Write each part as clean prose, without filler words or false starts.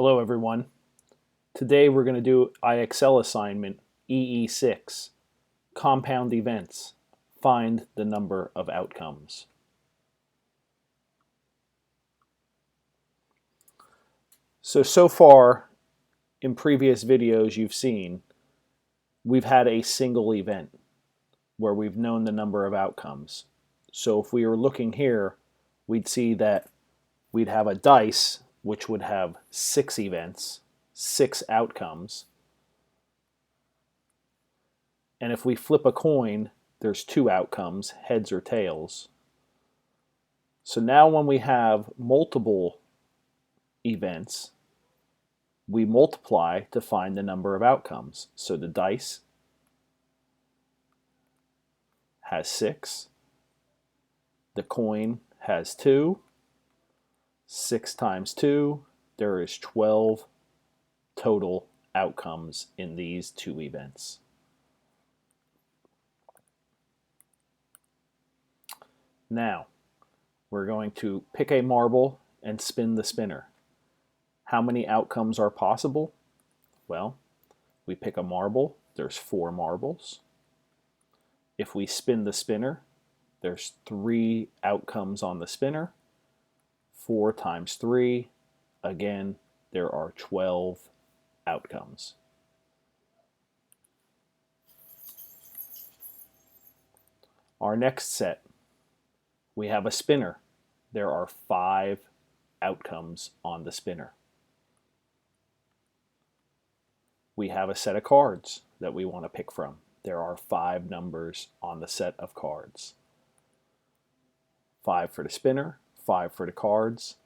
Hello everyone. Today we're going to do IXL assignment EE6, compound events. Find the number of outcomes. So far in previous videos you've seen, we've had a single event where we've known the number of outcomes. So if we were looking here, we'd see that we'd have a dice which would have 6 events, 6 outcomes. And if we flip a coin, there's 2 outcomes, heads or tails. So now when we have multiple events, we multiply to find the number of outcomes. So the dice has 6, the coin has 2, 6 times 2, there is 12 total outcomes in these 2 events. Now, we're going to pick a marble and spin the spinner. How many outcomes are possible? Well, we pick a marble, there's 4 marbles. If we spin the spinner, there's 3 outcomes on the spinner. 4 times 3, again, there are 12 outcomes. Our next set, we have a spinner. There are 5 outcomes on the spinner. We have a set of cards that we want to pick from. There are 5 numbers on the set of cards. 5 for the spinner, 5 for the cards.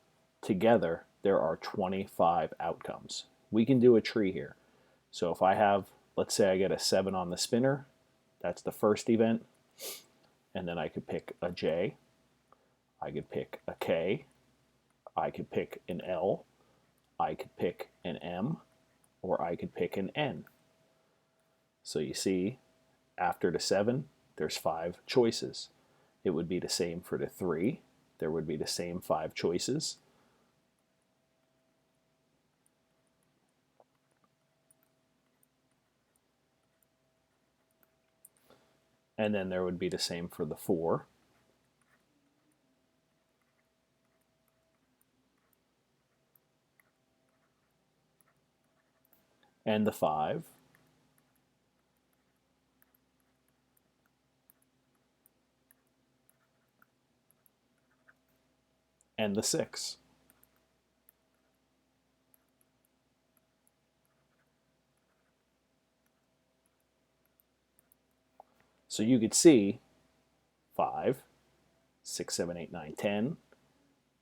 Together, there are 25 outcomes. We can do a tree here. So if I have, let's say I get a 7 on the spinner, that's the first event. And then I could pick a J, I could pick a K, I could pick an L, I could pick an M, or I could pick an N. So you see, after the 7, there's 5 choices. It would be the same for the 3. There would be the same 5 choices. And then there would be the same for the 4. And the 5. And the 6. So you could see 5, 6, 7, 8, 9, 10,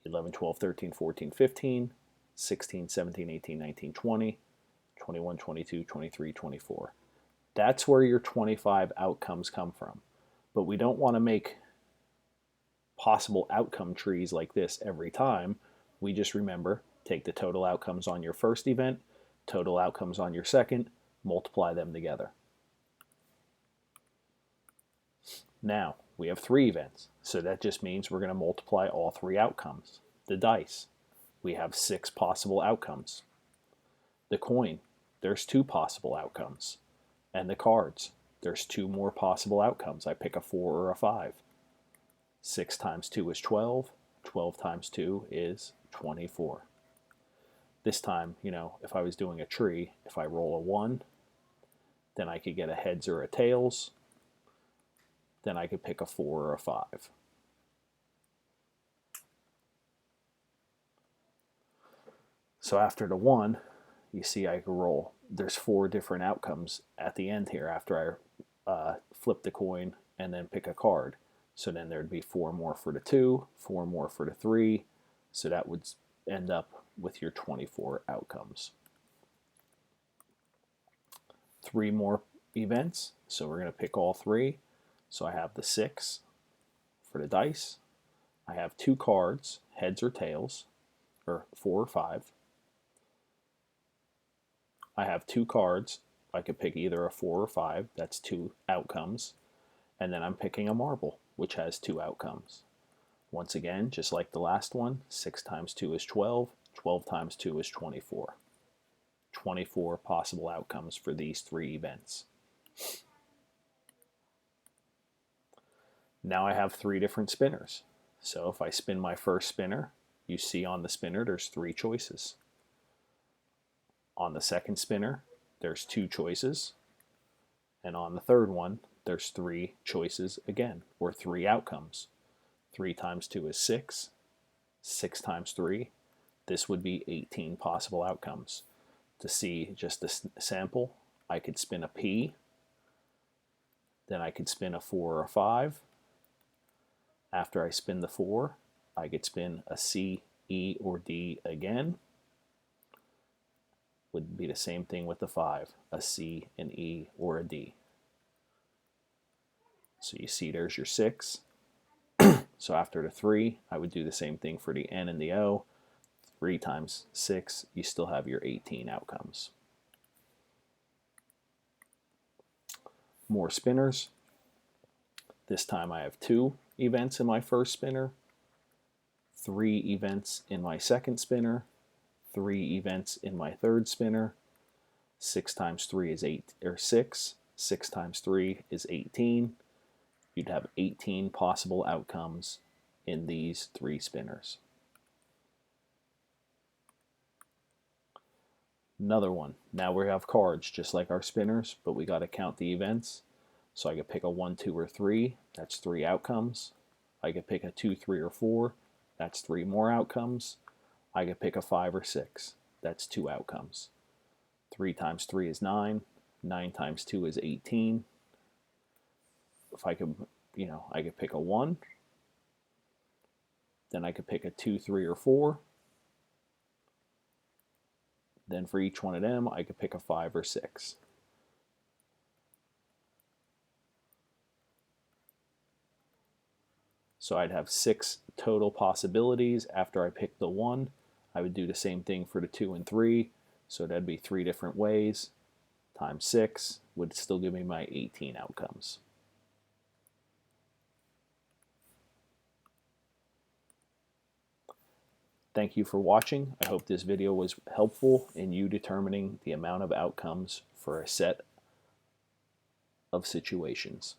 11, 12, 13, 14, 15, 16, 17, 18, 19, 20, 21, 22, 23, 24. That's where your 25 outcomes come from. But we don't want to make possible outcome trees like this every time. We just remember, take the total outcomes on your first event, total outcomes on your second, multiply them together. Now, we have 3 events, so that just means we're going to multiply all 3 outcomes. The dice, we have 6 possible outcomes. The coin, there's 2 possible outcomes. And the cards, there's 2 more possible outcomes. I pick a 4 or a 5. 6 times 2 is 12. 12 times 2 is 24. This time, if I was doing a tree, if I roll a 1, then I could get a heads or a tails. Then I could pick a 4 or a 5. So after the 1, you see I could roll. There's 4 different outcomes at the end here after I flip the coin and then pick a card. So then there'd be 4 more for the 2, 4 more for the 3. So that would end up with your 24 outcomes. 3 more events. So we're going to pick all 3. So I have the 6 for the dice. I have 2 cards, heads or tails, or 4 or 5. I have 2 cards. I could pick either a 4 or 5. That's 2 outcomes. And then I'm picking a marble, which has 2 outcomes. Once again, just like the last one, 6 times 2 is 12. 12 times 2 is 24. 24 possible outcomes for these 3 events. Now I have 3 different spinners. So if I spin my first spinner, you see on the spinner there's 3 choices. On the second spinner, there's 2 choices. And on the third one, there's 3 choices again, or 3 outcomes. 3 times 2 is 6. 6 times 3, this would be 18 possible outcomes. To see just the sample, I could spin a P, then I could spin a 4 or a 5. After I spin the 4, I could spin a C, E, or D again. Would be the same thing with the 5, a C, an E, or a D. So you see there's your 6. So after the 3, I would do the same thing for the N and the O. 3 times 6, you still have your 18 outcomes. More spinners. This time I have 2 events in my first spinner, 3 events in my second spinner, 3 events in my third spinner. 6 times 3 is 8, or 6. 6 times 3 is 18. You'd have 18 possible outcomes in these 3 spinners. Another one. Now we have cards just like our spinners, but we got to count the events. So I could pick a 1, 2, or 3. That's 3 outcomes. I could pick a 2, 3, or 4. That's 3 more outcomes. I could pick a 5 or 6. That's 2 outcomes. 3 times 3 is 9. 9 times 2 is 18. If I could, I could pick a 1. Then I could pick a 2, 3, or 4. Then for each one of them, I could pick a 5 or 6. So I'd have 6 total possibilities. After I pick the 1, I would do the same thing for the 2 and 3. So that'd be 3 different ways. Times 6 would still give me my 18 outcomes. Thank you for watching. I hope this video was helpful in you determining the amount of outcomes for a set of situations.